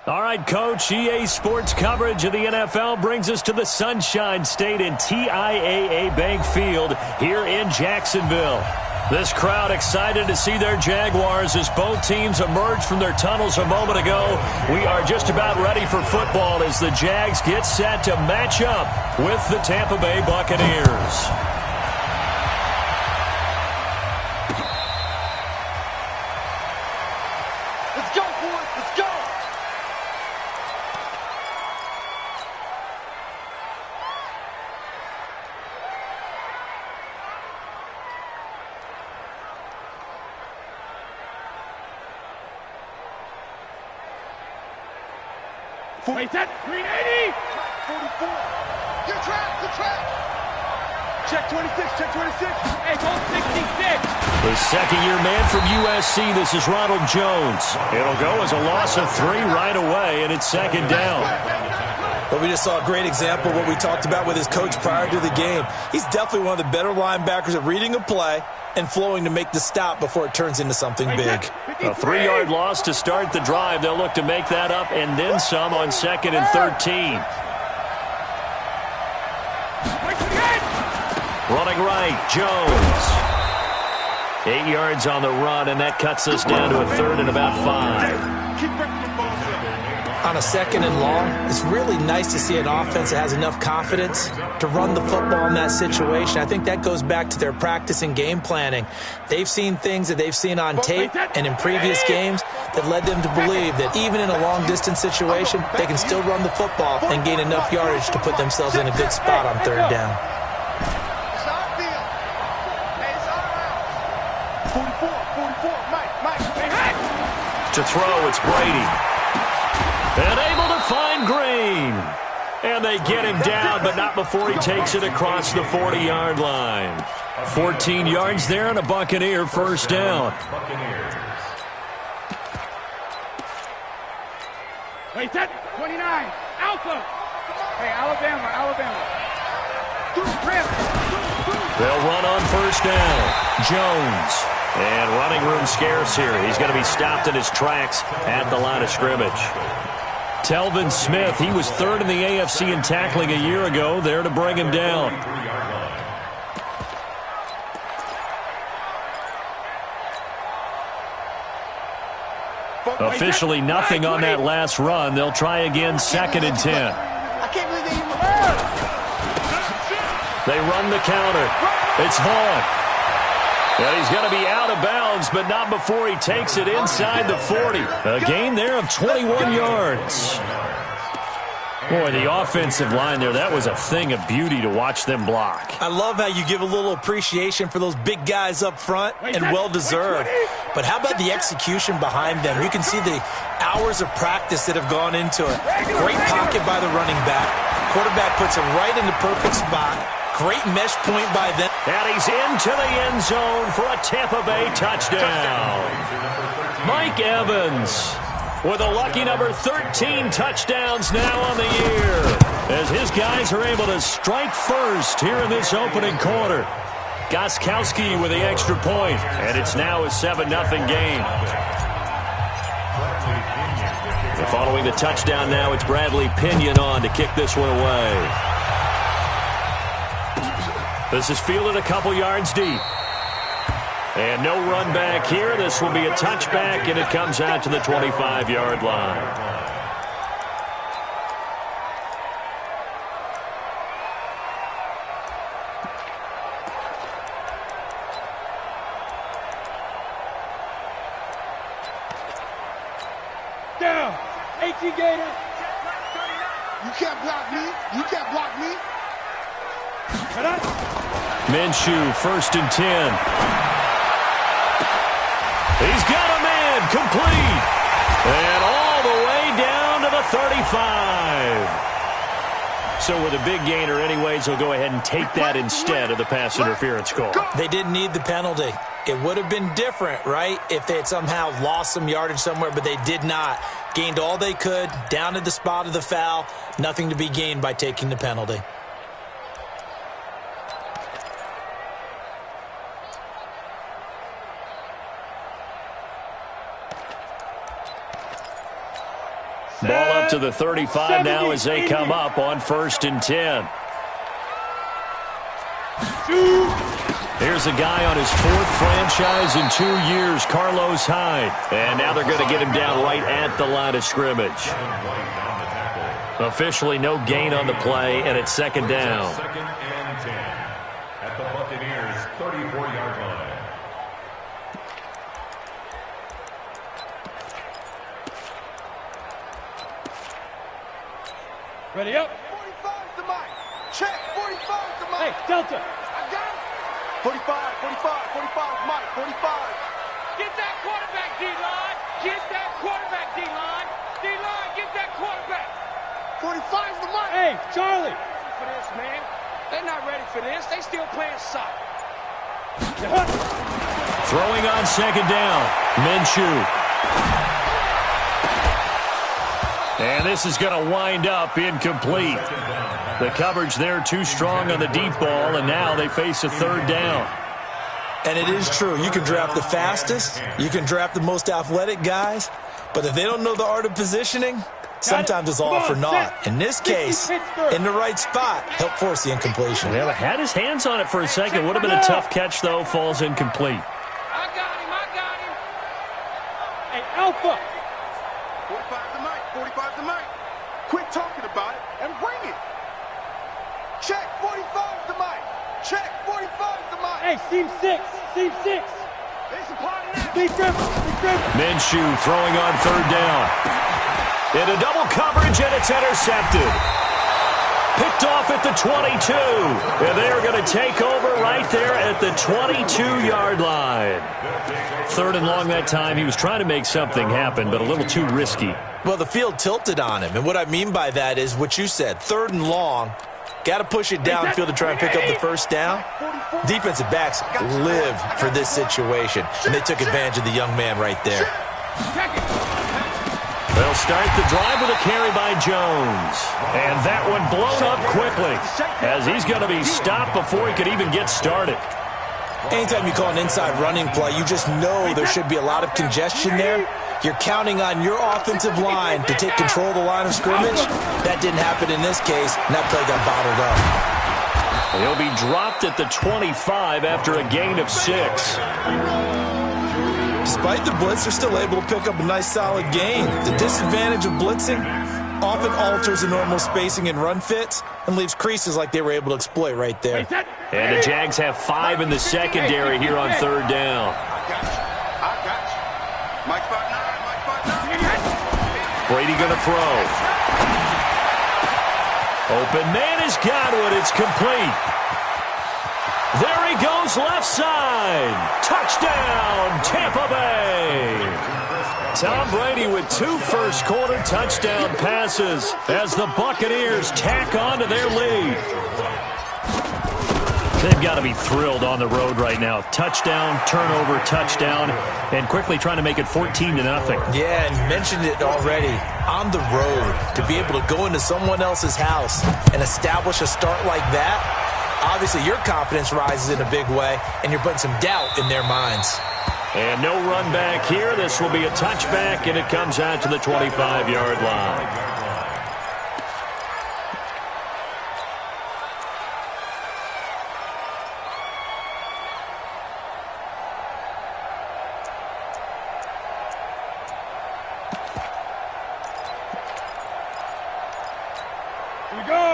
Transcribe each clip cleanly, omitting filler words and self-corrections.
All right, Coach, EA Sports coverage of the NFL brings us to the Sunshine State in TIAA Bank Field here in Jacksonville. This crowd excited to see their Jaguars as both teams emerged from their tunnels a moment ago. We are just about ready for football as the Jags get set to match up with the Tampa Bay Buccaneers. Let's go, boys. Let's go. Wait, that 380! 44. You're trapped. You're trapped. Check 26, check 26. Hey, go 66. The second-year man from USC, this is Ronald Jones. It'll go as a loss of 3 right away, and it's second down. But we just saw a great example of what we talked about with his coach prior to the game. He's definitely one of the better linebackers at reading a play and flowing to make the stop before it turns into something big. A 3-yard loss to start the drive. They'll look to make that up and then some on 2nd and 13. Running right, Jones. 8 yards on the run, and that cuts us down to a 3rd and about 5. Keep breaking the balls up. On a 2nd and long, it's really nice to see an offense that has enough confidence to run the football in that situation. I think that goes back to their practice and game planning. They've seen things that they've seen on tape and in previous games that led them to believe that even in a long-distance situation, they can still run the football and gain enough yardage to put themselves in a good spot on 3rd down. It's our field. Hey, it's our house. 44. Mike. To throw, it's Brady. And able to find Green. And they get him down, but not before he takes it across the 40-yard line. 14 yards there and a Buccaneer first down. Wait, that 29. Alpha. Hey, Alabama. They'll run on first down. Jones. And running room scarce here. He's going to be stopped in his tracks at the line of scrimmage. Telvin Smith, he was 3rd in the AFC in tackling a year ago, there to bring him down. Officially nothing on that last run. They'll try again 2nd and 10. I can't believe they even They run the counter. It's Vaughn. And he's going to be out of bounds, but not before he takes it inside the 40. A gain there of 21 yards. Boy, the offensive line there, that was a thing of beauty to watch them block. I love how you give a little appreciation for those big guys up front, and well-deserved. But how about the execution behind them? You can see the hours of practice that have gone into it. Great pocket by the running back. Quarterback puts him right in the perfect spot. Great mesh point by them. And he's into the end zone for a Tampa Bay touchdown. Mike Evans with a lucky number 13 touchdowns now on the year, as his guys are able to strike first here in this opening quarter. Gostkowski with the extra point, and it's now a 7-0 game. And following the touchdown now, it's Bradley Pinion on to kick this one away. This is fielded a couple yards deep. And no run back here. This will be a touchback, and it comes out to the 25-yard line. Down. 18 Gator. You can't block me. You can't block me. Minshew, 1st and 10. He's got a man, complete. And all the way down to the 35. So with a big gainer anyways, he'll go ahead and take that instead of the pass interference call. They didn't need the penalty. It would have been different, right, if they had somehow lost some yardage somewhere, but they did not. Gained all they could, down to the spot of the foul. Nothing to be gained by taking the penalty. Ball up to the 35 now as they come up on 1st and 10. Here's a guy on his 4th franchise in 2 years, Carlos Hyde. And now they're going to get him down right at the line of scrimmage. Officially no gain on the play, and it's 2nd down. 2nd and 10 at the Buccaneers' 34-yard line. Ready up. 45's the mic. Check. 45's the mic. Hey, Delta. I got it. 45 is mic. 45. Get that quarterback, D-line. Get that quarterback, D-line. D-line, get that quarterback. 45's the mic. Hey, Charlie. For this, man. They're not ready for this. They still playing soft. Throwing on 2nd down. Minshew. And this is going to wind up incomplete. The coverage there too strong on the deep ball, and now they face a 3rd down. And it is true. You can draft the fastest. You can draft the most athletic guys. But if they don't know the art of positioning, sometimes it's all for naught. In this case, in the right spot, help force the incompletion. Well, had his hands on it for a second. Would have been a tough catch, though. Falls incomplete. I got him. Hey, Alpha. 45's the mic. 45's the mic. Quit talking about it and bring it. Check. 45's the mic. Check. 45's the mic. Hey, seam 6. Seam 6. They supply now. Big dribble. Minshew throwing on 3rd down. Into double coverage, and it's intercepted. Picked off at the 22. And they are going to take over right there at the 22-yard line. 3rd and long that time. He was trying to make something happen, but a little too risky. Well, the field tilted on him. And what I mean by that is what you said. 3rd and long. Got to push it downfield to try and pick up the 1st down. Defensive backs live for this situation. And they took advantage of the young man right there. They'll start the drive with a carry by Jones. And that one blown up quickly as he's going to be stopped before he could even get started. Anytime you call an inside running play, you just know there should be a lot of congestion there. You're counting on your offensive line to take control of the line of scrimmage. That didn't happen in this case, and that play got bottled up. He'll be dropped at the 25 after a gain of 6. Despite the blitz, they're still able to pick up a nice solid gain. The disadvantage of blitzing often alters the normal spacing and run fits and leaves creases like they were able to exploit right there. And the Jags have 5 in the secondary here on 3rd down. I got you. Mike 5'9". Brady going to throw. Open man has got it. It's complete. There he goes left side. Touchdown, Tampa Bay. Tom Brady with 2 first-quarter touchdown passes as the Buccaneers tack on to their lead. They've got to be thrilled on the road right now. Touchdown, turnover, touchdown, and quickly trying to make it 14-0. Yeah, and you mentioned it already. On the road, to be able to go into someone else's house and establish a start like that, obviously your confidence rises in a big way, and you're putting some doubt in their minds. And no run back here. This will be a touchback, and it comes out to the 25-yard line.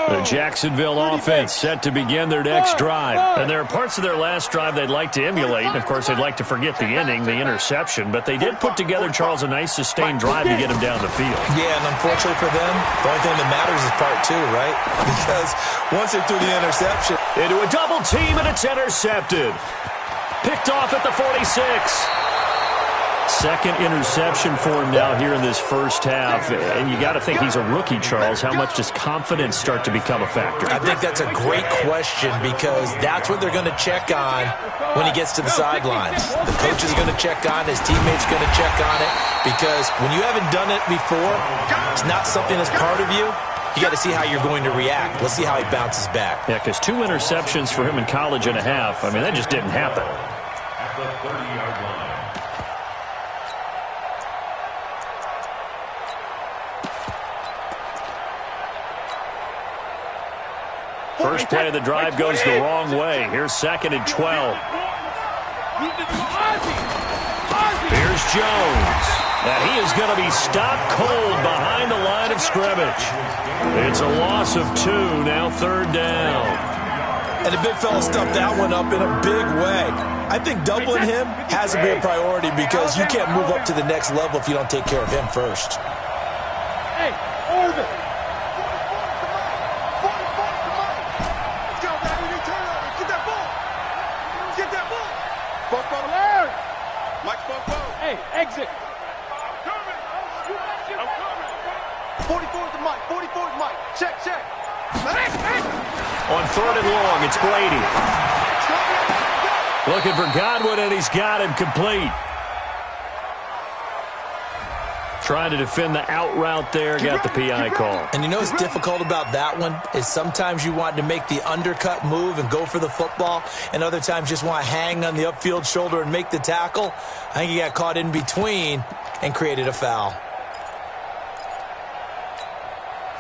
The Jacksonville offense set to begin their next drive. And there are parts of their last drive they'd like to emulate. And, of course, they'd like to forget the ending, the interception. But they did put together, Charles, a nice sustained drive to get him down the field. Yeah, and unfortunately for them, the only thing that matters is part 2, right? Because once they threw the interception. Into a double team, and it's intercepted. Picked off at the 46. Second interception for him now here in this first half. And you got to think he's a rookie, Charles. How much does confidence start to become a factor? I think that's a great question because that's what they're going to check on when he gets to the sidelines. The coach is going to check on, his teammates going to check on it because when you haven't done it before, it's not something that's part of you. You got to see how you're going to react. Let's see how he bounces back. Yeah, because 2 interceptions for him in college and a half. I mean, that just didn't happen. At the 30-yard line. First play of the drive goes the wrong way. Here's 2nd and 12. Here's Jones. And he is going to be stopped cold behind the line of scrimmage. It's a loss of 2, now 3rd down. And the big fella stuffed that one up in a big way. I think doubling him has to be a priority because you can't move up to the next level if you don't take care of him first. Hey, Orville. Hey, exit. 44's the mic. 44's mic. Check, check. On 3rd and long, it's Brady. Looking for Godwin, and he's got him complete. Trying to defend the out route there, got the PI call. And you know what's difficult about that one is sometimes you want to make the undercut move and go for the football, and other times just want to hang on the upfield shoulder and make the tackle. I think he got caught in between and created a foul.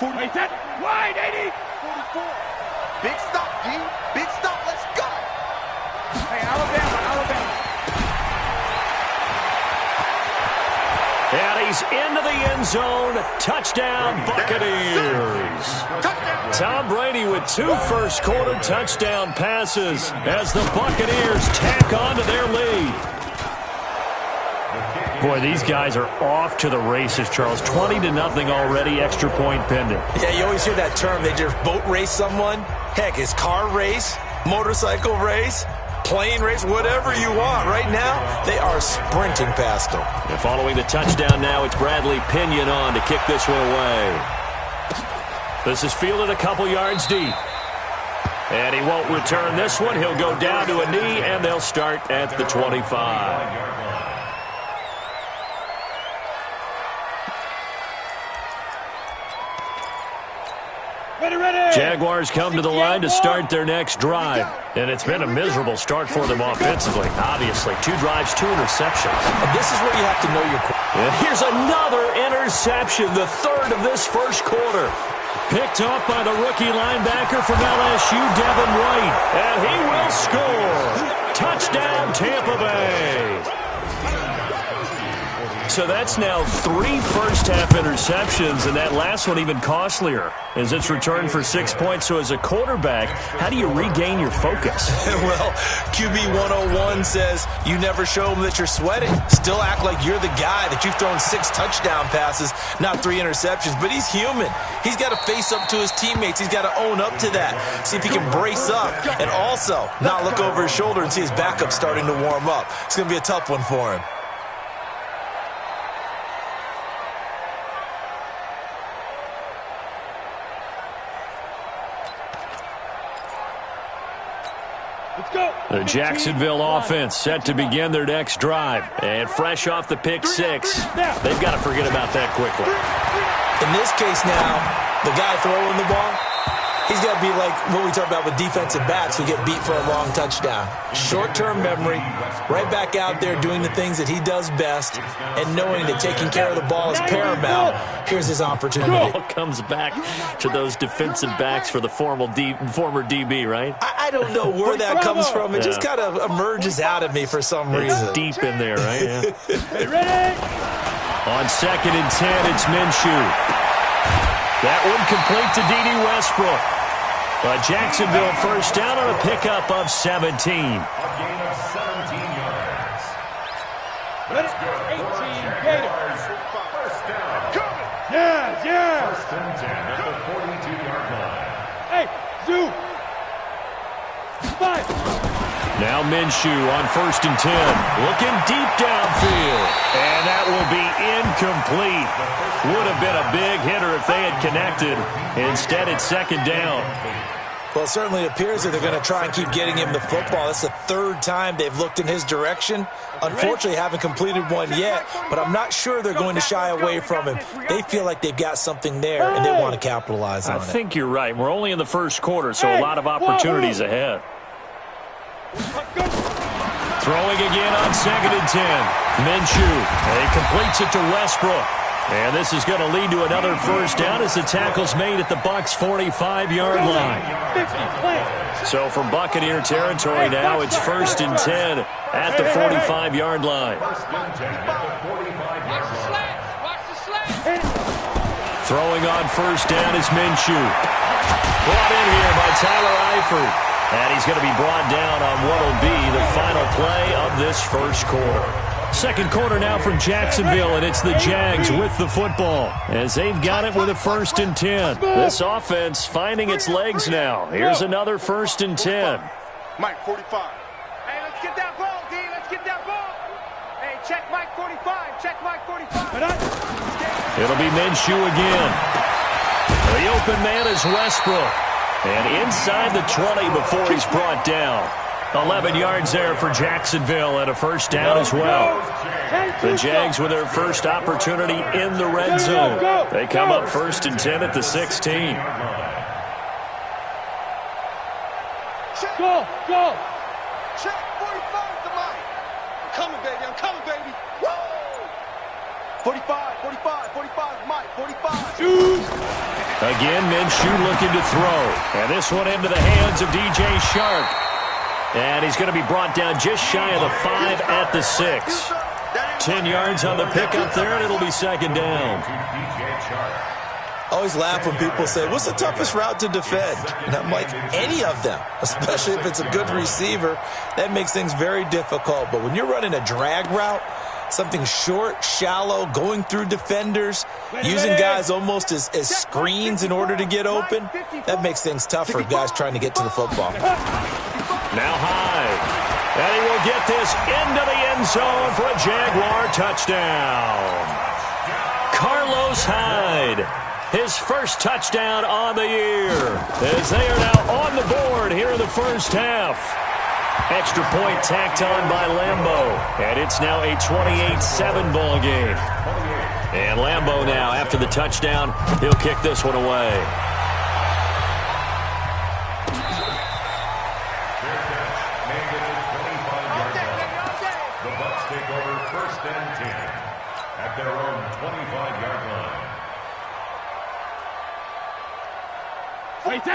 Wait, that wide, 80. 44. Big stop, D. Big stop. Let's go. Hey, Alabama. And he's into the end zone. Touchdown, Buccaneers. Tom Brady with 2 first-quarter touchdown passes as the Buccaneers tack on to their lead. Boy, these guys are off to the races, Charles. 20-0 already, extra point pending. Yeah, you always hear that term. They just boat race someone. Heck, it's car race, motorcycle race, plane race, whatever you want. Right now, they are sprinting past them. And following the touchdown now, it's Bradley Pinion on to kick this one away. This is fielded a couple yards deep. And he won't return this one. He'll go down to a knee, and they'll start at the 25. Jaguars come to the line to start their next drive. And it's been a miserable start for them offensively. Obviously, 2 drives, 2 interceptions. And this is where you have to know your quarterback. And here's another interception, the 3rd of this first quarter. Picked off by the rookie linebacker from LSU, Devin White. And he will score. Touchdown, Tampa Bay. So that's now 3 first-half interceptions, and that last one even costlier as it's returned for 6 points. So as a quarterback, how do you regain your focus? Well, QB 101 says you never show them that you're sweating. Still act like you're the guy, that you've thrown 6 touchdown passes, not 3 interceptions. But he's human. He's got to face up to his teammates. He's got to own up to that. See if he can brace up and also not look over his shoulder and see his backup starting to warm up. It's going to be a tough one for him. The Jacksonville offense set to begin their next drive. And fresh off the pick 6, they've got to forget about that quickly. In this case now, the guy throwing the ball, he's got to be like what we talk about with defensive backs who get beat for a long touchdown. Short-term memory, right back out there doing the things that he does best, and knowing that taking care of the ball is paramount. Here's his opportunity. It all comes back to those defensive backs for the former DB, right? I don't know where that comes from. It just kind of emerges out of me for some reason. It's deep in there, right? Yeah. Ready? On 2nd and 10, it's Minshew. That one complete to D.D. Westbrook. But Jacksonville first down on a pickup of 17. A gain of 17 yards. Let's go. 18 Gators. First down. Yeah. First and 10 at the 42-yard line. Hey, Zoo. 5. Now Minshew on 1st and 10. Looking deep downfield. And that will be incomplete. Would have been a big hitter if they had connected. Instead, it's 2nd down. Well, it certainly appears that they're going to try and keep getting him the football. That's the 3rd time they've looked in his direction. Unfortunately, haven't completed one yet, but I'm not sure they're going to shy away from him. They feel like they've got something there, and they want to capitalize on it. I think you're right. We're only in the first quarter, so a lot of opportunities ahead. Throwing again on 2nd and 10. Minshew. He completes it to Westbrook. And this is going to lead to another first down as the tackle's made at the Bucs' 45-yard line. So from Buccaneer territory now, it's 1st and 10 at the 45-yard line. Throwing on first down is Minshew. Brought in here by Tyler Eifert. And he's going to be brought down on what will be the final play of this first quarter. Second quarter now from Jacksonville, and it's the Jags with the football as they've got it with a 1st and 10. This offense finding its legs now. Here's another 1st and 10. Mike, 45. Hey, let's get that ball, D. Let's get that ball. Hey, check Mike 45. Check Mike 45. It'll be Minshew again. The open man is Westbrook. And inside the 20 before he's brought down. 11 yards there for Jacksonville and a first down as well. The Jags with their first opportunity in the red zone. They come up 1st and 10 at the 16. Go, go. Check 45 to Mike. I'm coming, baby. I'm coming, baby. Woo! 45, 45, 45, Mike, 45. Again, Minshew looking to throw. And this one into the hands of DJ Shark. And he's going to be brought down just shy of the 5 at the 6. 10 yards on the pickup there, and it'll be second down. I always laugh when people say, what's the toughest route to defend? And I'm like, any of them, especially if it's a good receiver. That makes things very difficult. But when you're running a drag route, something short, shallow, going through defenders, using guys almost as screens in order to get open, that makes things tough for guys trying to get to the football. Now Hyde. And he will get this into the end zone for a Jaguar touchdown. Carlos Hyde, his first touchdown on the year, as they are now on the board here in the first half. Extra point tacked on by Lambeau, and it's now a 28-7 ball game. And Lambeau now, after the touchdown, he'll kick this one away. The Bucs take over 1st and 10 at their own 25-yard line.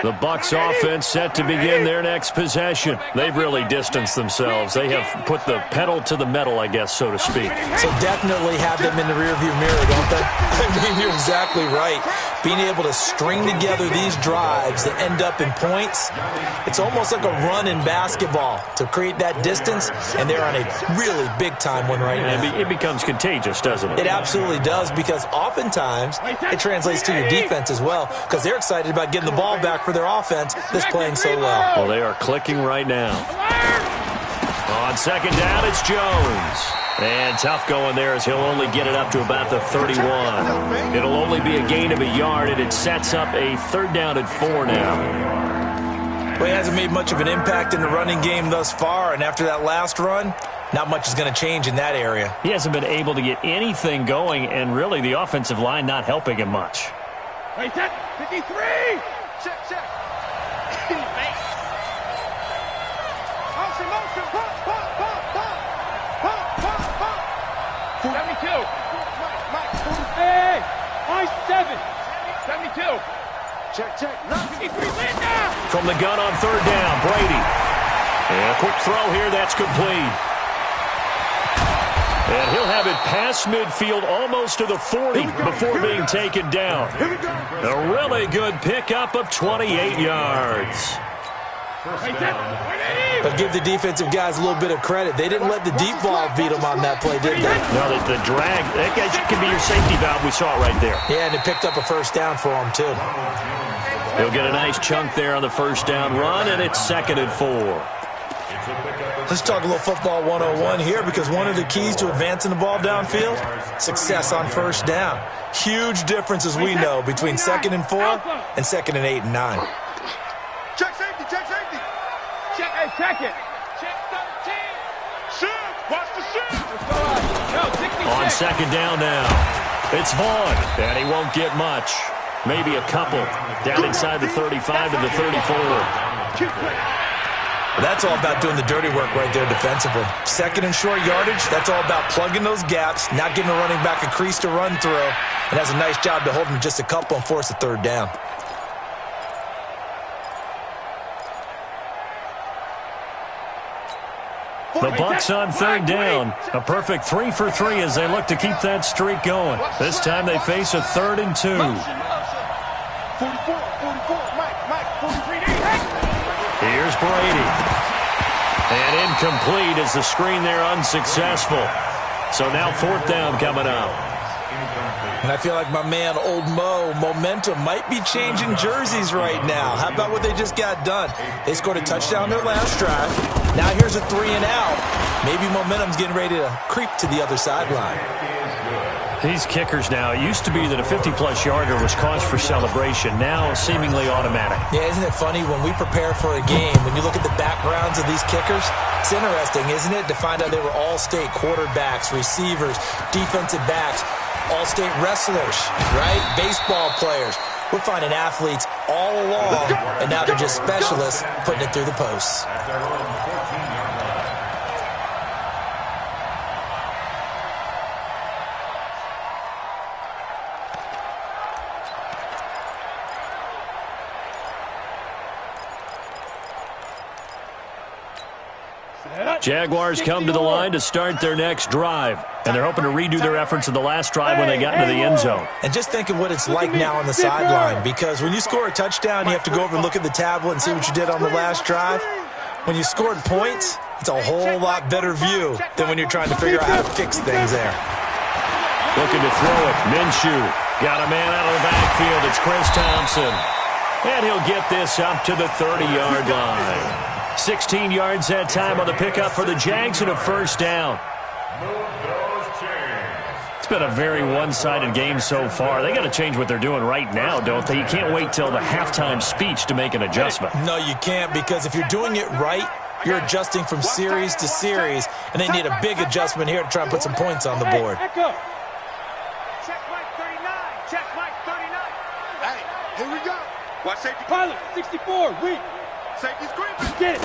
The Bucs offense set to begin their next possession. They've really distanced themselves. They have put the pedal to the metal, I guess, so to speak. So definitely have them in the rearview mirror, don't they? I mean, you're exactly right. Being able to string together these drives that end up in points, it's almost like a run in basketball to create that distance, and they're on a really big-time one right now. It becomes contagious, doesn't it? It absolutely does, because oftentimes it translates to your defense as well, because they're excited about getting the ball back for their offense that's playing so well. Well, they are clicking right now. On second down, it's Jones. And tough going there as he'll only get it up to about the 31. It'll only be a gain of a yard, and it sets up a 3rd down and 4 now. Well, he hasn't made much of an impact in the running game thus far, and after that last run, not much is going to change in that area. He hasn't been able to get anything going, and really the offensive line not helping him much. Wait, that 53! Check, check. Motion, pump, pump, pump, pump. Pump, pump, pump. 72. Mike, hey, I-7. 72. Check, check. 53, Linda. From the gun on 3rd down, Brady. And a quick throw here, that's complete. And he'll have it past midfield almost to the 40 before being taken down. A really good pickup of 28 yards. But give the defensive guys a little bit of credit. They didn't let the deep ball beat them on that play, did they? No, the drag, that guy can be your safety valve. We saw it right there. Yeah, and it picked up a first down for him, too. He'll get a nice chunk there on the first down run, and it's 2nd and 4. Let's talk a little football 101 here, because one of the keys to advancing the ball downfield, success on first down. Huge difference, as we know, between 2nd and 4 and 2nd and 8 and 9. Check safety, check safety. Check, hey, check it. Check 13. Shift, watch the shift. No, 66. On 2nd down now, it's Vaughn, and he won't get much. Maybe a couple down inside the 35 to the 34. Well, that's all about doing the dirty work right there defensively. Second and short yardage, that's all about plugging those gaps, not giving a running back a crease to run through, and has a nice job to hold him just a couple and force a third down. The Bucs on third down. A perfect 3 for 3 as they look to keep that streak going. This time they face a 3rd and 2. 44, 44, Mike, 43. Here's Brady. And incomplete as the screen there unsuccessful. So now 4th down coming up. And I feel like my man, Old Mo, momentum might be changing jerseys right now. How about what they just got done? They scored a touchdown their last drive. Now here's a 3 and out. Maybe momentum's getting ready to creep to the other sideline. These kickers now, it used to be that a 50-plus yarder was cause for celebration. Now seemingly automatic. Yeah, isn't it funny when we prepare for a game, when you look at the backgrounds of these kickers, it's interesting, isn't it, to find out they were all-state quarterbacks, receivers, defensive backs, all-state wrestlers, right? Baseball players. We're finding athletes all along, and now they're just specialists putting it through the posts. Jaguars come to the line to start their next drive, and they're hoping to redo their efforts in the last drive when they got into the end zone. And just think of what it's like now on the sideline, because when you score a touchdown, you have to go over and look at the tablet and see what you did on the last drive. When you scored points, it's a whole lot better view than when you're trying to figure out how to fix things there. Looking to throw it. Minshew got a man out of the backfield. It's Chris Thompson. And he'll get this up to the 30-yard line. 16 yards that time on the pickup for the Jags and a 1st down. It's been a very one-sided game so far. They got to change what they're doing right now, don't they? You can't wait till the halftime speech to make an adjustment. No, you can't, because if you're doing it right, you're adjusting from series to series, and they need a big adjustment here to try and put some points on the board. Check Mike 39. Check Mike 39. Hey, here we go. Watch safety. Pilot, 64, weak. Safety's green. Get it.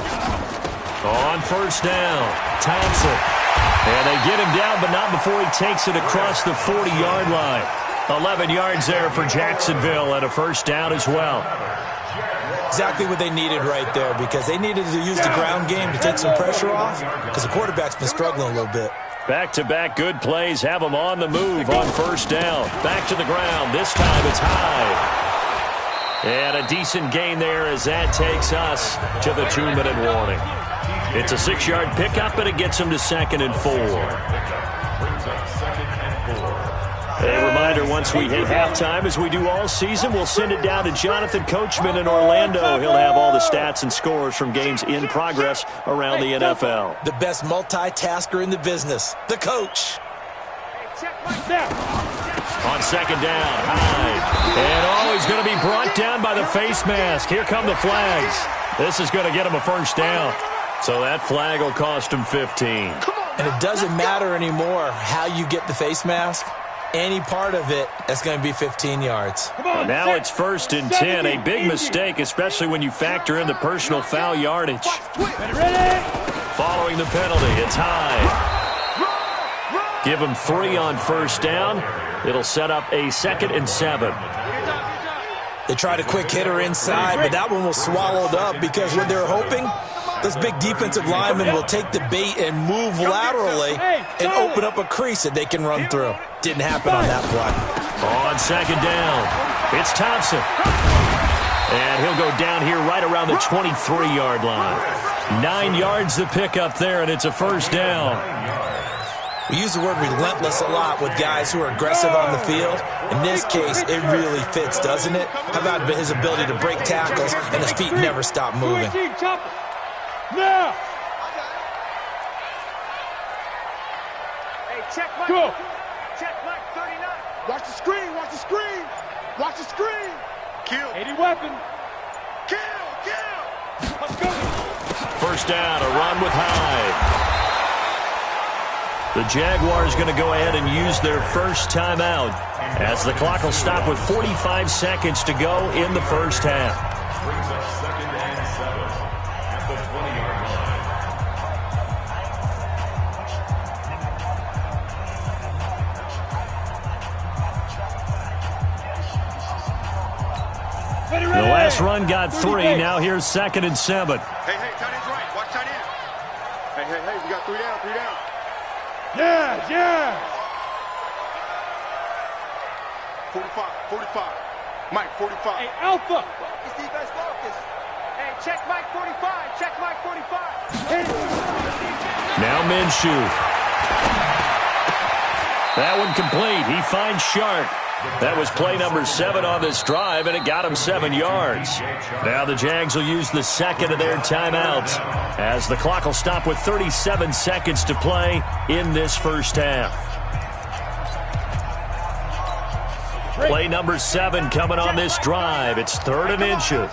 On 1st down, Thompson. And they get him down, but not before he takes it across the 40-yard line. 11 yards there for Jacksonville and a 1st down as well. Exactly what they needed right there, because they needed to use the ground game to take some pressure off, because the quarterback's been struggling a little bit. Back-to-back good plays have them on the move on 1st down. Back to the ground. This time it's high. And a decent gain there as that takes us to the 2-minute warning. It's a 6-yard pickup, and it gets them to 2nd and 4. A reminder, once we hit halftime, as we do all season, we'll send it down to Jonathan Coachman in Orlando. He'll have all the stats and scores from games in progress around the NFL. The best multitasker in the business, the coach. On 2nd down, Hyde. And he's going to be brought down by the face mask. Here come the flags. This is going to get him a 1st down. So that flag will cost him 15. And it doesn't matter anymore how you get the face mask. Any part of it, that's going to be 15 yards. Now it's 1st and 10. A big mistake, especially when you factor in the personal foul yardage. Following the penalty, it's Hyde. Give him 3 on 1st down. It'll set up a 2nd and 7. They tried a quick hitter inside, but that one was swallowed up because what they're hoping, those big defensive linemen will take the bait and move laterally and open up a crease that they can run through. Didn't happen on that play. On 2nd down, it's Thompson. And he'll go down here right around the 23-yard line. 9 yards to pick up there, and it's a 1st down. We use the word relentless a lot with guys who are aggressive on the field. In this case, it really fits, doesn't it? How about his ability to break tackles and his feet never stop moving? Now! Hey, check Mike. Go! Check Mike 39. Watch the screen. Watch the screen. Watch the screen. Kill. 80 weapon. Kill. Let's go. 1st down, a run with Hyde. The Jaguars going to go ahead and use their first timeout as the clock will stop with 45 seconds to go in the 1st half. This run got 3. Now here's 2nd and 7. Hey, tight end's right. Watch tight end. Hey, we got 3 down, 3 down. Yeah. 45. Mike, 45. Hey, Alpha. Focus, defense, focus. Hey, check Mike 45. Check Mike 45. Now Minshew. That one complete. He finds Shark. That was play number 7 on this drive, and it got him 7 yards. Now the Jags will use the second of their timeouts as the clock will stop with 37 seconds to play in this first half. Play number 7 coming on this drive. It's 3rd and inches.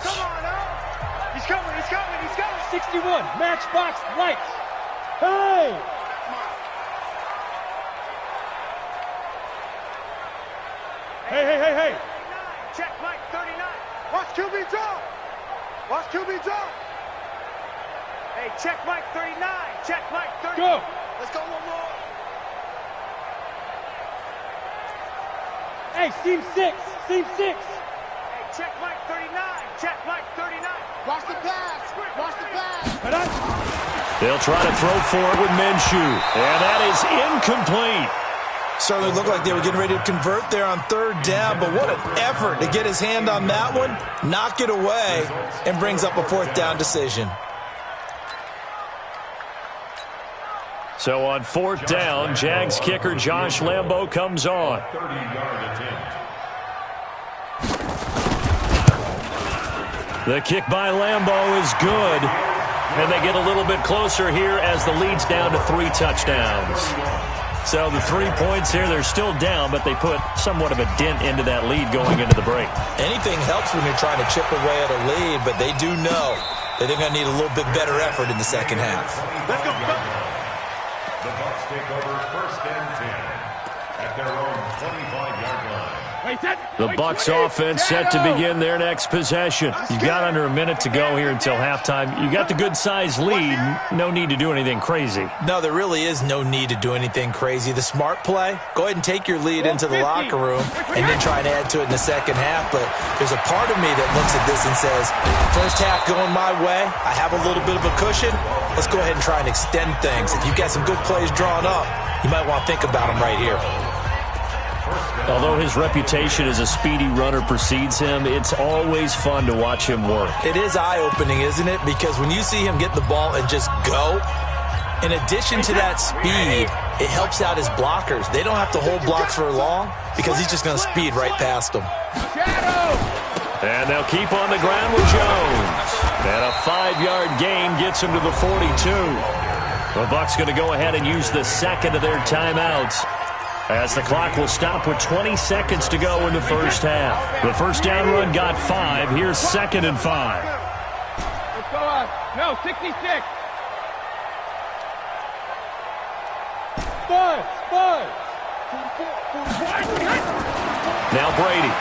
He's coming. 61. Matchbox lights. Hey! Hey. Check Mike 39. Watch QB drop. Hey, check Mike 39. Check Mike 39. Go. Let's go one more. Hey, seam 6. Hey, check Mike 39. Check Mike 39. Watch the pass. They'll try to throw forward with Minshew, and that is incomplete. Certainly looked like they were getting ready to convert there on 3rd down, but what an effort to get his hand on that one, knock it away, and brings up a 4th down decision. So on 4th down, Jags kicker Josh Lambo comes on. 30-yard attempt. The kick by Lambo is good, and they get a little bit closer here as the lead's down to 3 touchdowns. So the 3 points here, they're still down, but they put somewhat of a dent into that lead going into the break. Anything helps when you're trying to chip away at a lead, but they do know that they're going to need a little bit better effort in the second half. Let's go. The Bucs take over 1st and 10 at their own 25-yard line. The Bucs offense set to begin their next possession. You've got under a minute to go here until halftime. You got the good-sized lead. No need to do anything crazy. No, there really is no need to do anything crazy. The smart play, go ahead and take your lead into the locker room and then try and add to it in the second half. But there's a part of me that looks at this and says, first half going my way, I have a little bit of a cushion. Let's go ahead and try and extend things. If you've got some good plays drawn up, you might want to think about them right here. Although his reputation as a speedy runner precedes him, it's always fun to watch him work. It is eye-opening, isn't it? Because when you see him get the ball and just go, in addition to that speed, it helps out his blockers. They don't have to hold blocks for long because he's just going to speed right past them. And they'll keep on the ground with Jones. And a 5-yard gain gets him to the 42. The Bucs going to go ahead and use the second of their timeouts, as the clock will stop with 20 seconds to go in the first half. The first down run got 5. Here's 2nd and 5. Let's go on. No, 66. Five. Now Brady.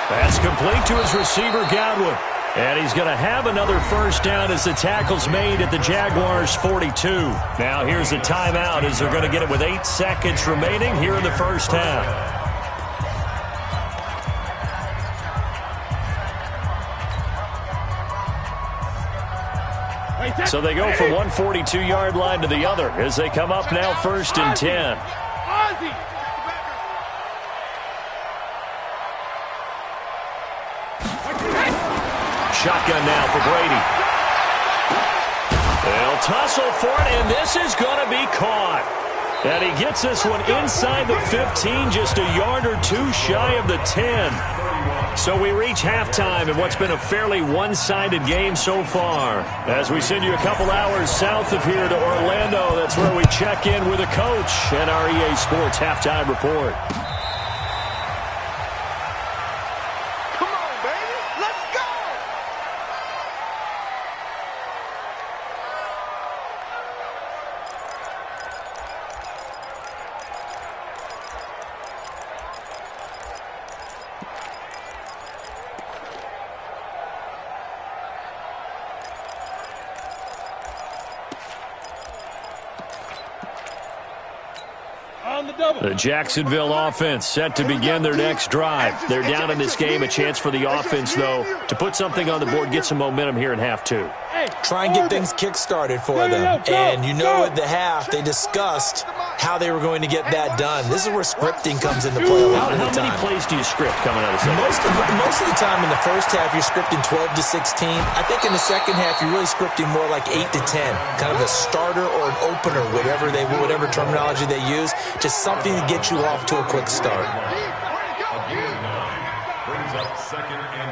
That's complete to his receiver, Godwin. And he's going to have another first down as the tackle's made at the Jaguars' 42. Now here's a timeout as they're going to get it with 8 seconds remaining here in the first half. So they go from one 42-yard line to the other as they come up now 1st and 10. Shotgun now for Brady. They'll tussle for it, and this is going to be caught. And he gets this one inside the 15, just a yard or 2 shy of the 10. So we reach halftime in what's been a fairly one-sided game so far. As we send you a couple hours south of here to Orlando, that's where we check in with a coach and our EA Sports halftime report. The Jacksonville offense set to begin their next drive. They're down in this game. A chance for the offense, though, to put something on the board, get some momentum here in half two. Try and get things kick-started for them. And you know at the half, they discussed how they were going to get that done. This is where scripting comes into play a lot of the time. How many plays do you script coming out of the second? Most of the time in the first half, you're scripting 12 to 16. I think in the second half, you're really scripting more like 8 to 10. Kind of a starter or an opener, whatever terminology they use. Just something to get you off to a quick start. Brings up 2nd and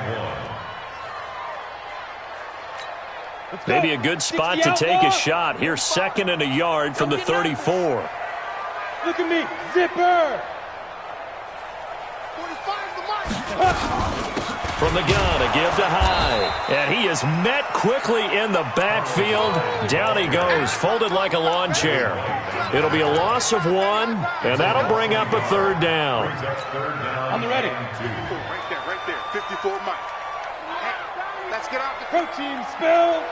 1. Maybe a good spot to take a shot. Here's 2nd and a yard from the 34. Look at me, zipper. From the gun, a give to Hyde. And he is met quickly in the backfield. Down he goes, folded like a lawn chair. It'll be a loss of 1, and that'll bring up a 3rd down. On the ready. Right there, 54 Mike. Hey, let's get out the Protein spill.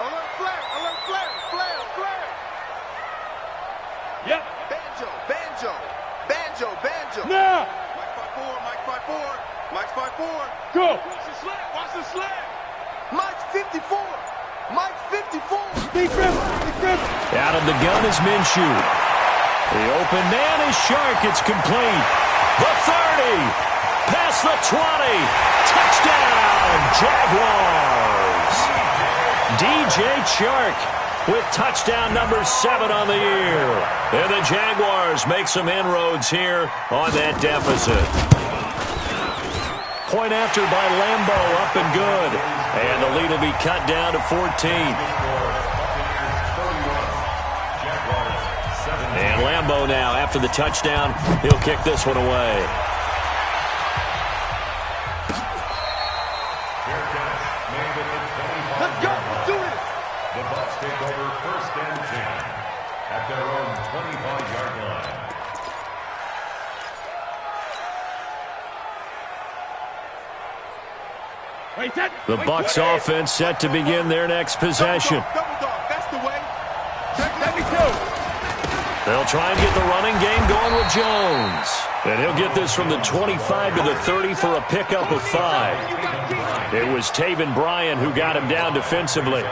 alert flare. Yep. Banjo. Now. Mike 5-4. Mike's 5-4. Go. Watch the slant. Mike's 54. Defense. Out of the gun is Minshew. The open man is Shark. It's complete. The 30. Past the 20. Touchdown, Jaguars. DJ Chark with touchdown number 7 on the year. And the Jaguars make some inroads here on that deficit. Point after by Lambeau, up and good. And the lead will be cut down to 14. And Lambeau now, after the touchdown, he'll kick this one away. Let's go. Let's do it. The Bucs take over 1st and 10 at their own 25-yard line. The Bucs offense set to begin their next possession. Double dog. That's the way. Let me go. They'll try and get the running game going with Jones. And he'll get this from the 25 to the 30 for a pickup of 5. It was Taven Bryan who got him down defensively.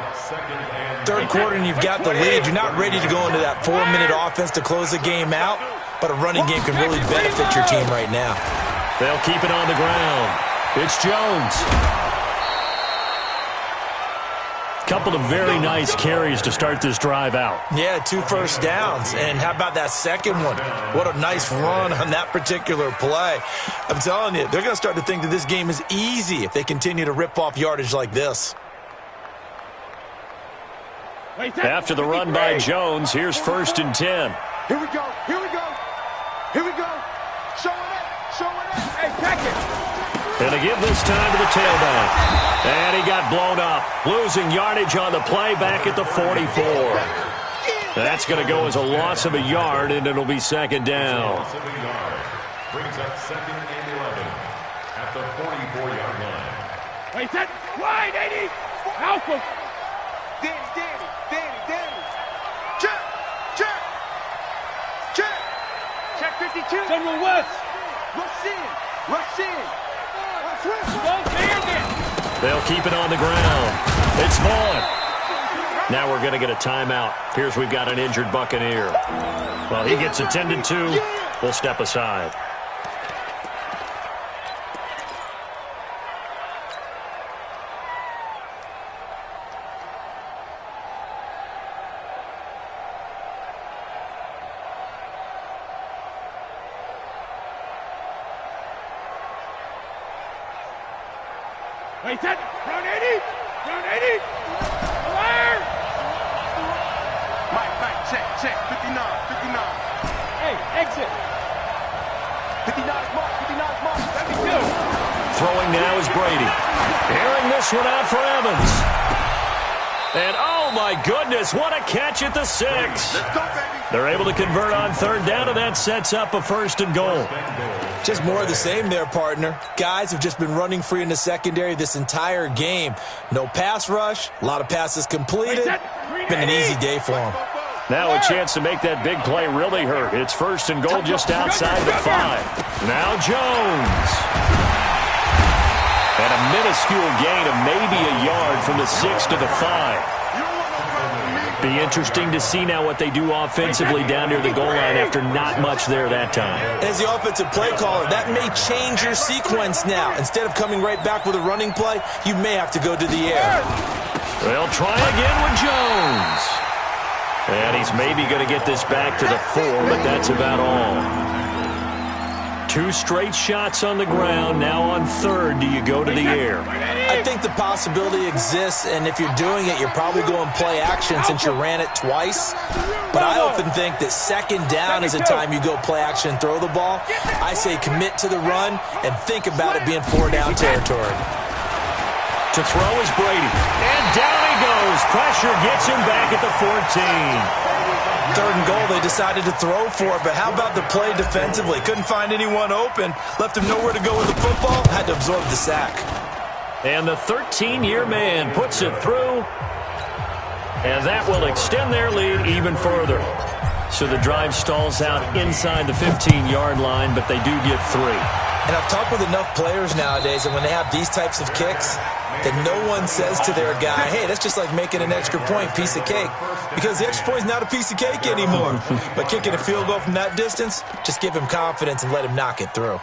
Third quarter and you've got the lead. You're not ready to go into that 4-minute offense to close the game out, but a running game can really benefit your team right now. They'll keep it on the ground. It's Jones. Couple of very nice carries to start this drive out. Yeah, 2 first downs. And how about that second one? What a nice run on that particular play. I'm telling you, they're going to start to think that this game is easy if they continue to rip off yardage like this. After the run by Jones, here's 1st and 10. Here we go. Showing it. Hey, pack it. And a give this time to the tailback. And he got blown up. Losing yardage on the play back at the 44. That's going to go as a loss of a yard, and it'll be 2nd down. Loss of a yard. Brings up 2nd and 11 at the 44-yard line. Wait, set. Wide, 80. Alpha. Danny. Check. Check 52. General West. Rush in. They'll keep it on the ground. It's Vaughn. Now we're going to get a timeout. Here's we've got an injured Buccaneer. Well, he gets attended to. We'll step aside. Wait, set. Run 80. Alert. Mike, check. 59. Hey, exit. 59 is mark. Let me go. Throwing now is Brady. Airing this one out for Evans. And oh my goodness, what a catch at the 6. Let's go, baby. They're able to convert on 3rd down, and that sets up a 1st and goal. Just more of the same there, partner. Guys have just been running free in the secondary this entire game. No pass rush, a lot of passes completed. Been an easy day for them. Now a chance to make that big play really hurt. It's first and goal just outside the 5. Now Jones. And a minuscule gain of maybe a yard from the 6 to the 5. Be interesting to see now what they do offensively down near the goal line after not much there that time. As the offensive play caller, that may change your sequence now. Instead of coming right back with a running play, you may have to go to the air. They'll try again with Jones. And he's maybe going to get this back to the 4, but that's about all. 2 straight shots on the ground. Now on third, do you go to the air? I think the possibility exists, and if you're doing it, you're probably going play action since you ran it twice. But I often think that second down is a time you go play action and throw the ball. I say commit to the run and think about it being 4-down territory. To throw is Brady. And down he goes. Pressure gets him back at the 14. Third and goal, they decided to throw for it, but how about the play defensively? Couldn't find anyone open, left him nowhere to go with the football, had to absorb the sack. And the 13-year man puts it through, and that will extend their lead even further. So the drive stalls out inside the 15-yard line, but they do get 3. And I've talked with enough players nowadays, and when they have these types of kicks, that no one says to their guy, hey, that's just like making an extra point, piece of cake. Because the extra point is not a piece of cake anymore. But kicking a field goal from that distance, just give him confidence and let him knock it through.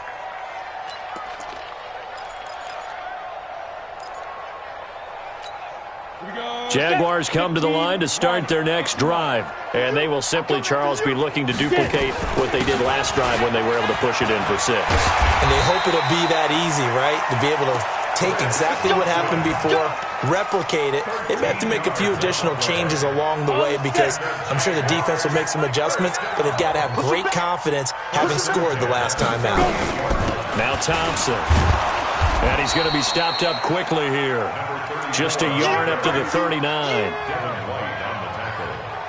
Jaguars come to the line to start their next drive. And they will simply, Charles, be looking to duplicate what they did last drive when they were able to push it in for 6. And they hope it'll be that easy, right? To be able to take exactly what happened before, replicate it. They may have to make a few additional changes along the way because I'm sure the defense will make some adjustments, but they've got to have great confidence having scored the last time out. Now Thompson. And he's going to be stopped up quickly here. Just a yard up to the 39.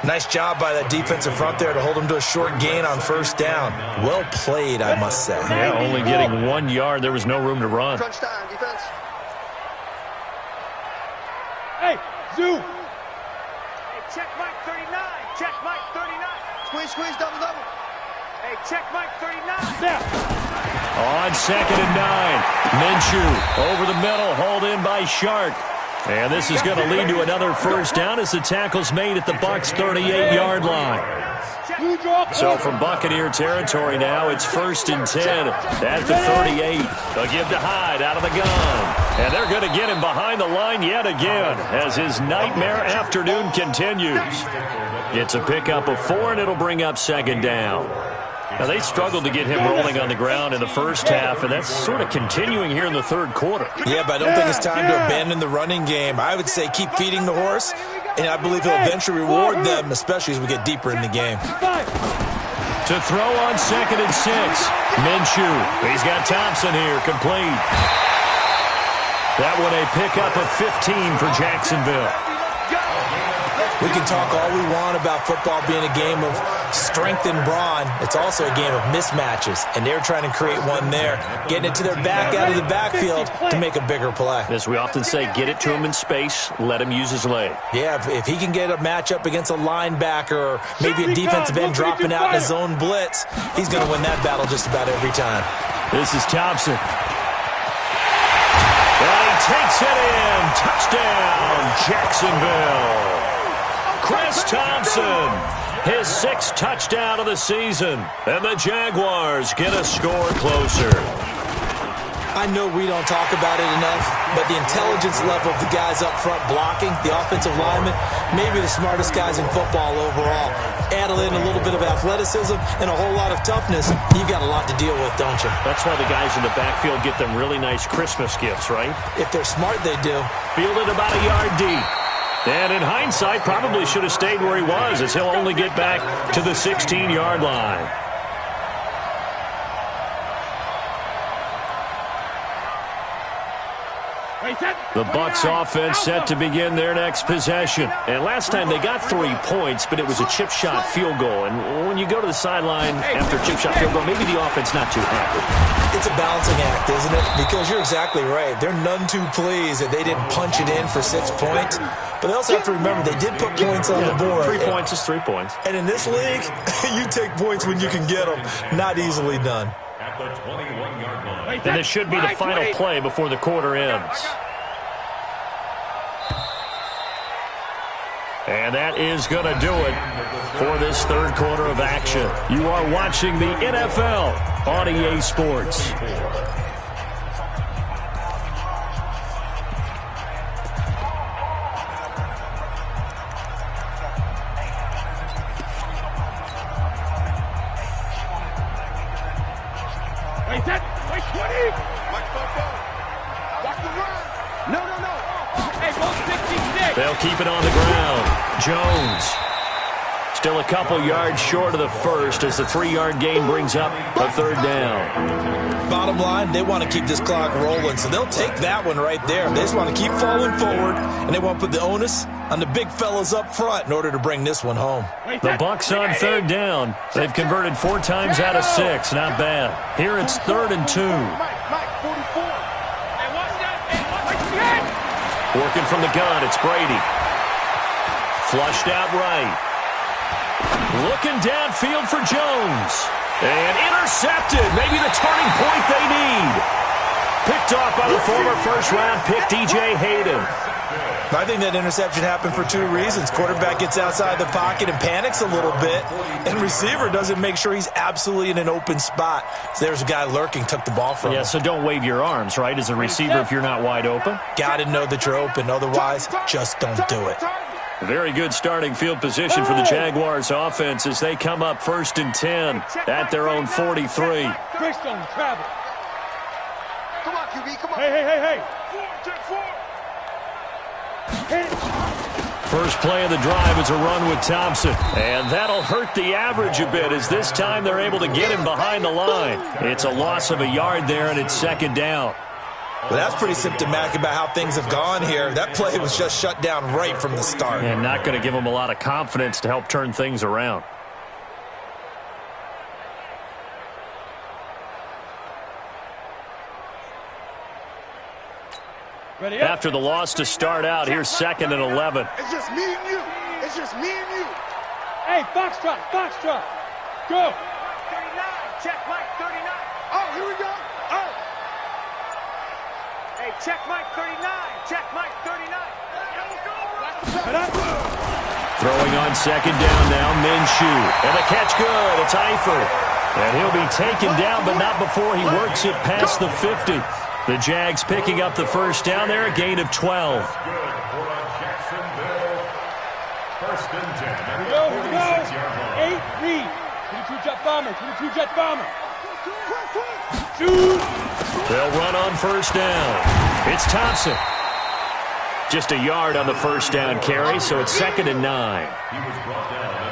Nice job by that defensive front there to hold him to a short gain on first down. Well played, I must say. Yeah, only getting 1 yard. There was no room to run. Crunch time, defense. Hey, Zoo. Hey, check Mike 39. Check Mike 39. Squeeze, double. Hey, check Mike 39. There. On 2nd and 9. Minshew over the middle, hauled in by Shark. And this is going to lead to another first down as the tackle's made at the Bucs' 38-yard line. So from Buccaneer territory now, it's 1st and 10 at the 38. They'll give to Hyde out of the gun. And they're going to get him behind the line yet again as his nightmare afternoon continues. It's a pickup of 4, and it'll bring up 2nd down. Now, they struggled to get him rolling on the ground in the first half, and that's sort of continuing here in the third quarter. Yeah, but I don't think it's time to abandon the running game. I would say keep feeding the horse, and I believe he'll eventually reward them, especially as we get deeper in the game. To throw on 2nd and 6. Minshew. He's got Thompson here, complete. That one a pickup of 15 for Jacksonville. We can talk all we want about football being a game of strength and brawn. It's also a game of mismatches, and they're trying to create one there, getting it to their back out of the backfield to make a bigger play. As we often say, get it to him in space, let him use his leg. Yeah, if he can get a matchup against a linebacker or maybe a defensive end dropping out in his own blitz, he's going to win that battle just about every time. This is Thompson. And he takes it in. Touchdown, Jacksonville. Chris Thompson, his 6th touchdown of the season, and the Jaguars get a score closer. I know we don't talk about it enough, but the intelligence level of the guys up front blocking, the offensive linemen, maybe the smartest guys in football overall. Add in a little bit of athleticism and a whole lot of toughness, you've got a lot to deal with, don't you? That's why the guys in the backfield get them really nice Christmas gifts, right? If they're smart, they do. Fielded about a yard deep. And in hindsight, probably should have stayed where he was, as he'll only get back to the 16-yard line. The Bucs offense set to begin their next possession. And last time they got 3 points, but it was a chip shot field goal. And when you go to the sideline after a chip shot field goal, maybe the offense not too happy. It's a balancing act, isn't it? Because you're exactly right. They're none too pleased that they didn't punch it in for 6 points. But they also have to remember they did put points on the board. 3 points is 3 points. And in this league, you take points when you can get them. Not easily done. At the 21-yard line. And this should be the final play before the quarter ends. And that is going to do it for this third quarter of action. You are watching the NFL on EA Sports. They'll keep it on the ground. Jones still a couple yards short of the first as the 3-yard gain brings up a third down. Bottom line, they want to keep this clock rolling, so they'll take that one right there. They just want to keep falling forward, and they want to put the onus on the big fellas up front in order to bring this one home. The Bucs on third down. They've converted 4 times out of 6. Not bad. Here it's 3rd and 2. Working from the gun, it's Brady. Flushed out right. Looking downfield for Jones. And intercepted. Maybe the turning point they need. Picked off by the former first-round pick, DJ Hayden. I think that interception happened for 2 reasons. Quarterback gets outside the pocket and panics a little bit, and receiver doesn't make sure he's absolutely in an open spot. So there's a guy lurking, took the ball from him. Yeah, so don't wave your arms, right, as a receiver if you're not wide open. Got to know that you're open. Otherwise, just don't do it. Very good starting field position for the Jaguars offense as they come up 1st and 10 at their own 43. Chris don't travel. Come on, QB, come on. Hey. First play of the drive is a run with Thompson. And that'll hurt the average a bit as this time they're able to get him behind the line. It's a loss of a yard there, and it's 2nd down. Well, that's pretty symptomatic about how things have gone here. That play was just shut down right from the start. And not going to give them a lot of confidence to help turn things around. After the loss to start out, here's 2nd and 11. It's just me and you. It's just me and you. Hey, Foxtrot. Go. 39. Check Mike, 39. Oh, here we go. Oh. Hey, check Mike, 39. Check Mike, 39. Throwing on 2nd down now, Minshew. And the catch good. It's Eifert. And he'll be taken down, but not before he works it past the 50. The Jags picking up the first down there, a gain of 12. Good for Jacksonville. 1st and 10. Here we go. 8 read. 22-jet bomber. Shoot. They'll run on 1st down. It's Thompson. Just a yard on the 1st down carry, so it's 2nd and 9.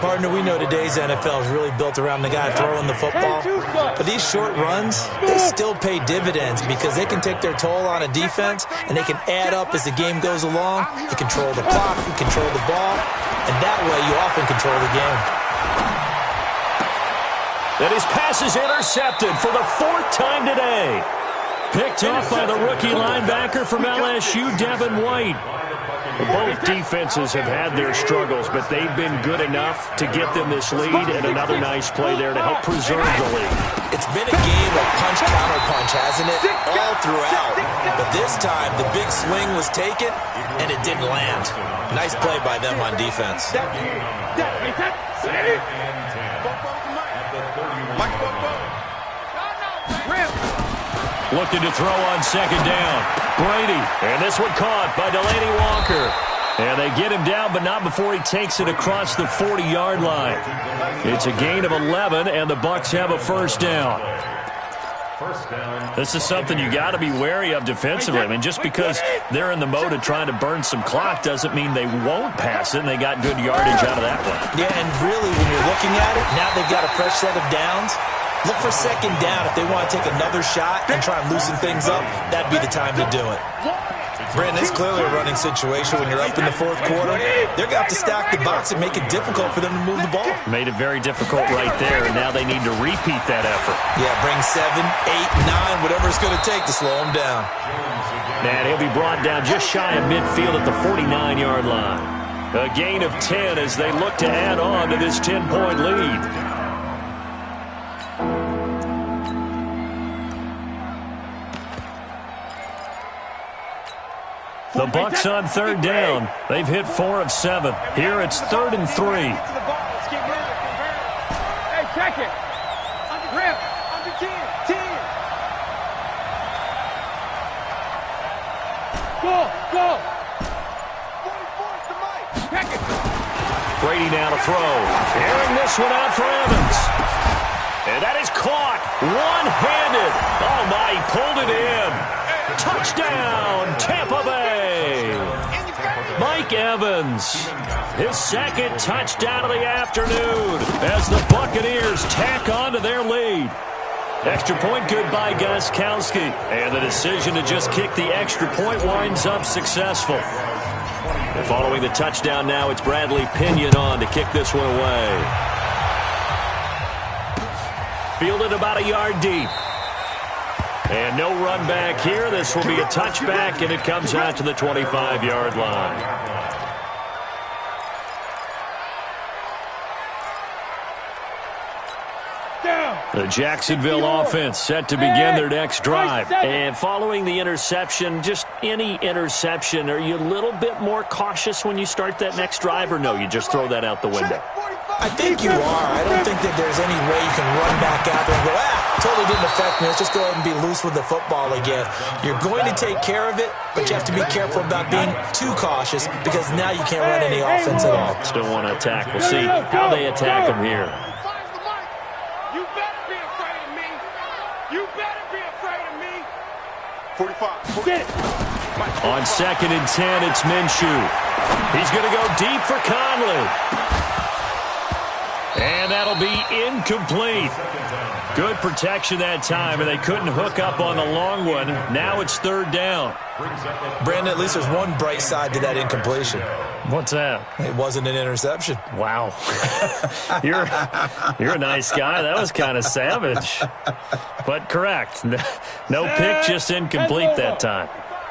Partner, we know today's NFL is really built around the guy throwing the football. But these short runs, they still pay dividends because they can take their toll on a defense, and they can add up as the game goes along. You control the clock, you control the ball, and that way you often control the game. And his pass is intercepted for the 4th time today. Picked off by the rookie linebacker from LSU, Devin White. Both defenses have had their struggles, but they've been good enough to get them this lead, and another nice play there to help preserve the lead. It's been a game of punch-counter-punch, hasn't it? All throughout. But this time, the big swing was taken, and it didn't land. Nice play by them on defense. Looking to throw on 2nd down. Brady, and this one caught by Delaney Walker. And they get him down, but not before he takes it across the 40-yard line. It's a gain of 11, and the Bucs have a 1st down. This is something you got to be wary of defensively. I mean, just because they're in the mode of trying to burn some clock doesn't mean they won't pass it, and they got good yardage out of that one. Yeah, and really, when you're looking at it, now they've got a fresh set of downs. Look for second down. If they want to take another shot and try and loosen things up, that'd be the time to do it. Brandon, it's clearly a running situation. When you're up in the fourth quarter, they're going to have to stack the box and make it difficult for them to move the ball. Made it very difficult right there, and now they need to repeat that effort. Yeah, bring 7, 8, 9, whatever it's going to take to slow them down. And he'll be brought down just shy of midfield at the 49-yard line. A gain of 10 as they look to add on to this 10-point lead. The Bucs on third down. They've hit 4 of 7. Here it's 3rd and 3. Hey, check it. Rip. Under 10. 10. Go. 44's the mic. Check it. Brady now to throw. Airing this one out for Evans. And that is caught. One-handed. Oh, my, he pulled it in. Touchdown, Tampa Bay. Mike Evans, his second touchdown of the afternoon as the Buccaneers tack on to their lead. Extra point good by Gostkowski. And the decision to just kick the extra point winds up successful. And following the touchdown now, it's Bradley Pinion on to kick this one away. Fielded about a yard deep. And no run back here. This will be a touchback, and it comes out to the 25-yard line. The Jacksonville offense set to begin their next drive. And following the interception, just any interception, are you a little bit more cautious when you start that next drive, or no, you just throw that out the window? I think you are. I don't think that there's any way you can run back out there and go, totally didn't affect me. Let's just go ahead and be loose with the football again. You're going to take care of it, but you have to be careful about being too cautious because now you can't run any offense at all. Still want to attack. We'll see how they attack them here. You better be afraid of me. You better be afraid of me. 45. Get it. On 2nd and 10, it's Minshew. He's going to go deep for Conley. And that'll be incomplete. Good protection that time, and they couldn't hook up on the long one. Now it's 3rd down. Brandon, at least there's one bright side to that incompletion. What's that? It wasn't an interception. Wow. You're a nice guy. That was kind of savage. But correct. No pick, just incomplete that time.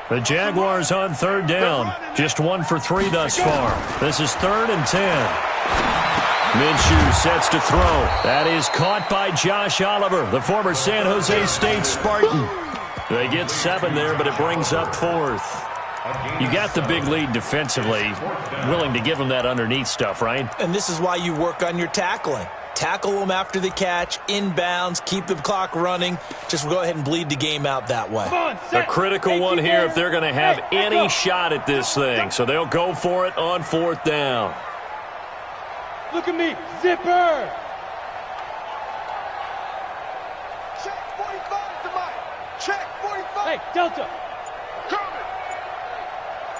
The Jaguars on 3rd down. Just 1 for 3 thus far. This is 3rd and 10. Minshew sets to throw. That is caught by Josh Oliver, the former San Jose State Spartan. They get 7 there, but it brings up 4th. You got the big lead defensively. Willing to give them that underneath stuff, right? And this is why you work on your tackling. Tackle them after the catch, inbounds, keep the clock running. Just go ahead and bleed the game out that way. A critical one here if they're going to have any shot at this thing. So they'll go for it on 4th down. Look at me, zipper. Check 45 to Mike. Check 45. Hey, Delta. Coming.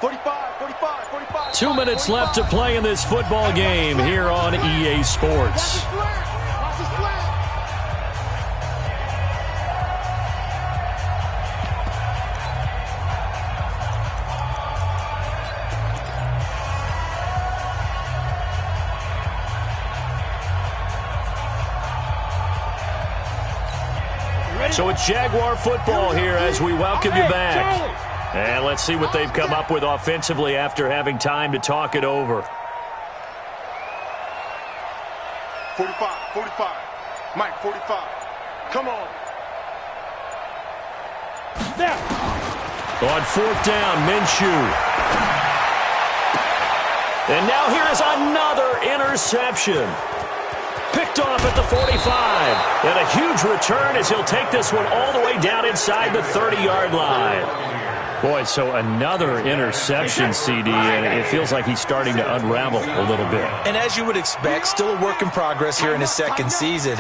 45. 2 minutes left to play in this football game here on EA Sports. So it's Jaguar football here as we welcome you back. And let's see what they've come up with offensively after having time to talk it over. 45. Mike, 45. Come on. There. On 4th down, Minshew. And now here is another interception. Picked off at the 45. And a huge return as he'll take this one all the way down inside the 30-yard line. Boy, so another interception, CD, and it feels like he's starting to unravel a little bit. And as you would expect, still a work in progress here in his 2nd season.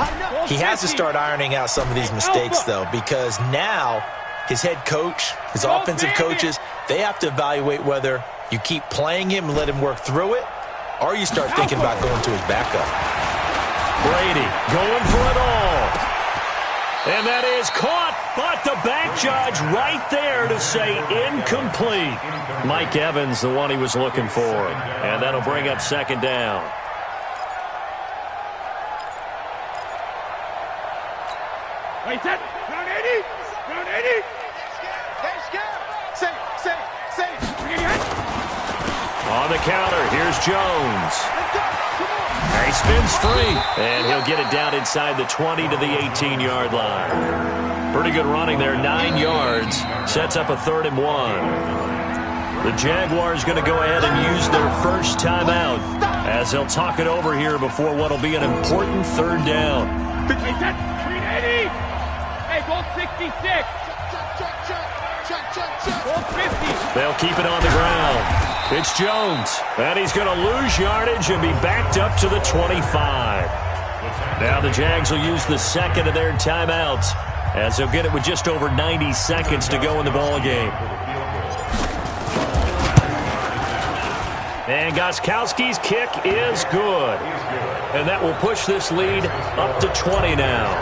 He has to start ironing out some of these mistakes, though, because now his head coach, his offensive coaches, they have to evaluate whether you keep playing him and let him work through it, or you start thinking about going to his backup. Brady going for it all. And that is caught, but the back judge right there to say incomplete. Mike Evans, the one he was looking for. And that'll bring up second down. Wait, set. Round 80. Round 80. On the counter, here's Jones. He spins free, and he'll get it down inside the 20 to the 18-yard line. Pretty good running there, 9 yards. Sets up a 3rd and 1. The Jaguars going to go ahead and use their first timeout as they'll talk it over here before what will be an important 3rd down. Hey, set. 380. Hey, ball 66. Ball 50. They'll keep it on the ground. It's Jones, and he's going to lose yardage and be backed up to the 25. Now the Jags will use the second of their timeouts as they'll get it with just over 90 seconds to go in the ballgame. And Gostkowski's kick is good. And that will push this lead up to 20 now.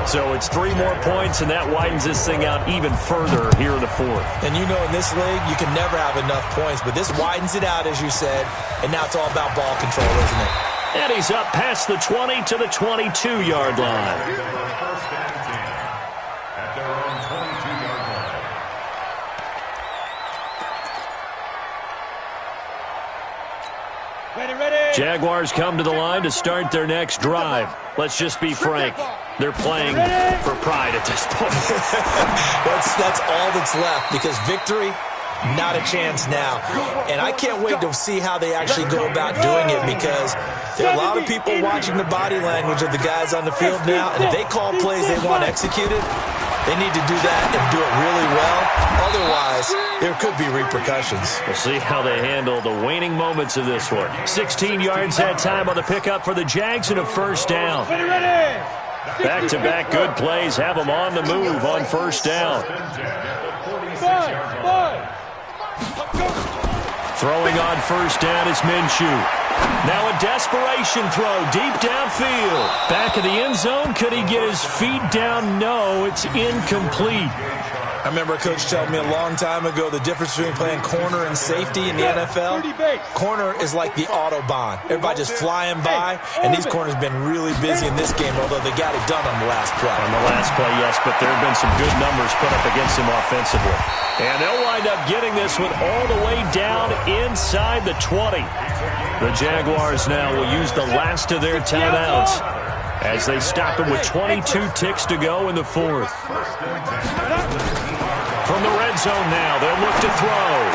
So it's 3 more points, and that widens this thing out even further here in the 4th. And you know in this league, you can never have enough points, but this widens it out, as you said, and now it's all about ball control, isn't it? And he's up past the 20 to the 22-yard line. First and 10 at their own 22-yard line. Ready. Jaguars come to the line to start their next drive. Let's just be frank. They're playing for pride at this point. That's all that's left, because victory, not a chance now. And I can't wait to see how they actually go about doing it, because there are a lot of people watching the body language of the guys on the field now, and if they call plays they want executed, they need to do that and do it really well. Otherwise, there could be repercussions. We'll see how they handle the waning moments of this one. 16 yards that time on the pickup for the Jags and a 1st down. Back-to-back good plays have them on the move on 1st down. Throwing on 1st down is Minshew. Now a desperation throw deep downfield. Back of the end zone. Could he get his feet down? No, it's incomplete. I remember a coach telling me a long time ago the difference between playing corner and safety in the NFL. Corner is like the Autobahn. Everybody just flying by, and these corners have been really busy in this game, although they got it done on the last play. On the last play, yes, but there have been some good numbers put up against him offensively. And they'll wind up getting this one all the way down inside the 20. The Jaguars now will use the last of their timeouts as they stop it with 22 ticks to go in the 4th. From the red zone now, they'll look to throw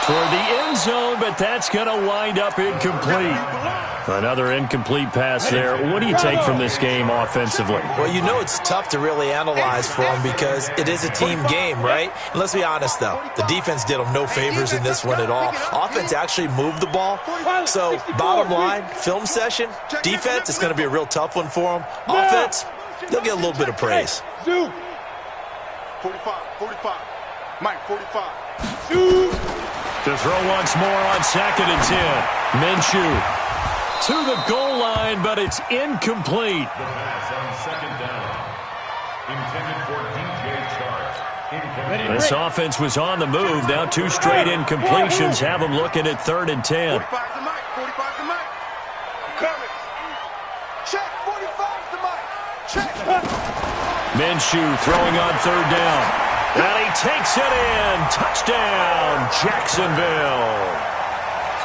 toward the end zone, but that's going to wind up incomplete. Another incomplete pass there. What do you take from this game offensively? Well, you know it's tough to really analyze for them because it is a team game, right? And let's be honest, though. The defense did them no favors in this one at all. Offense actually moved the ball. So, bottom line, film session, defense, it's going to be a real tough one for them. Offense, they'll get a little bit of praise. 45. Mike, 45. To throw once more on 2nd and 10. Minshew to the goal line, but it's incomplete. The pass on 2nd down. Intended for DJ Chark. This offense was on the move. Now 2 straight incompletions have them looking at 3rd and 10. 45 to Mike. 45 to Mike. Coming. Check. 45 to Mike. Check. Minshew throwing on 3rd down. And he takes it in. Touchdown, Jacksonville.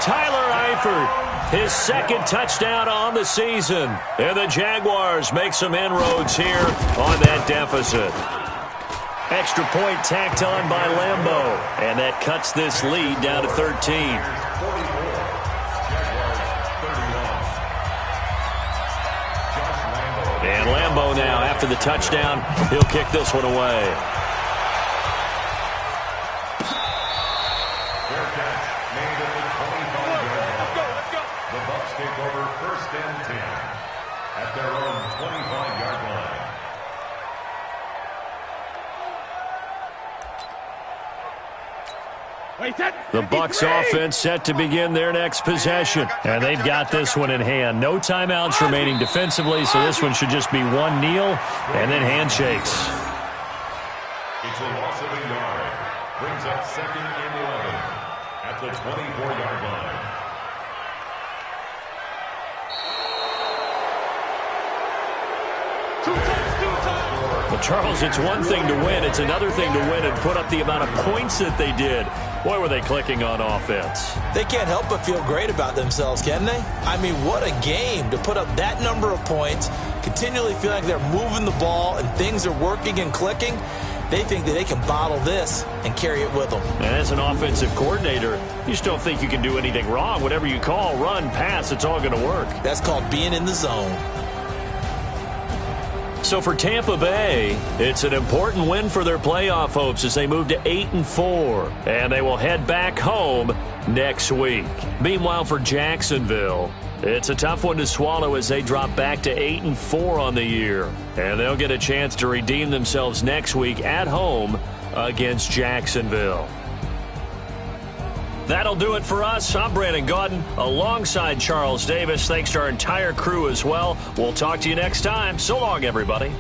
Tyler Eifert, his 2nd touchdown on the season. And the Jaguars make some inroads here on that deficit. Extra point tacked on by Lambeau. And that cuts this lead down to 13. And Lambeau now, after the touchdown, he'll kick this one away. Fair catch made at the 25-yard line. The Bucs take over 1st and 10 at their own 25-yard line. The Bucs offense set to begin their next possession. And they've got this one in hand. No timeouts remaining defensively, so this one should just be one kneel and then handshakes. It's a loss of a yard. Brings up 2nd and 11 at the 24-yard line. Well, Charles, it's one thing to win. It's another thing to win and put up the amount of points that they did. Boy, were they clicking on offense. They can't help but feel great about themselves, can they? I mean, what a game to put up that number of points, continually feel like they're moving the ball and things are working and clicking. They think that they can bottle this and carry it with them. And as an offensive coordinator, you just don't think you can do anything wrong. Whatever you call, run, pass, it's all going to work. That's called being in the zone. So for Tampa Bay, it's an important win for their playoff hopes as they move to 8-4, and they will head back home next week. Meanwhile, for Jacksonville, it's a tough one to swallow as they drop back to 8-4 on the year, and they'll get a chance to redeem themselves next week at home against Jacksonville. That'll do it for us. I'm Brandon Gaudin alongside Charles Davis. Thanks to our entire crew as well. We'll talk to you next time. So long, everybody.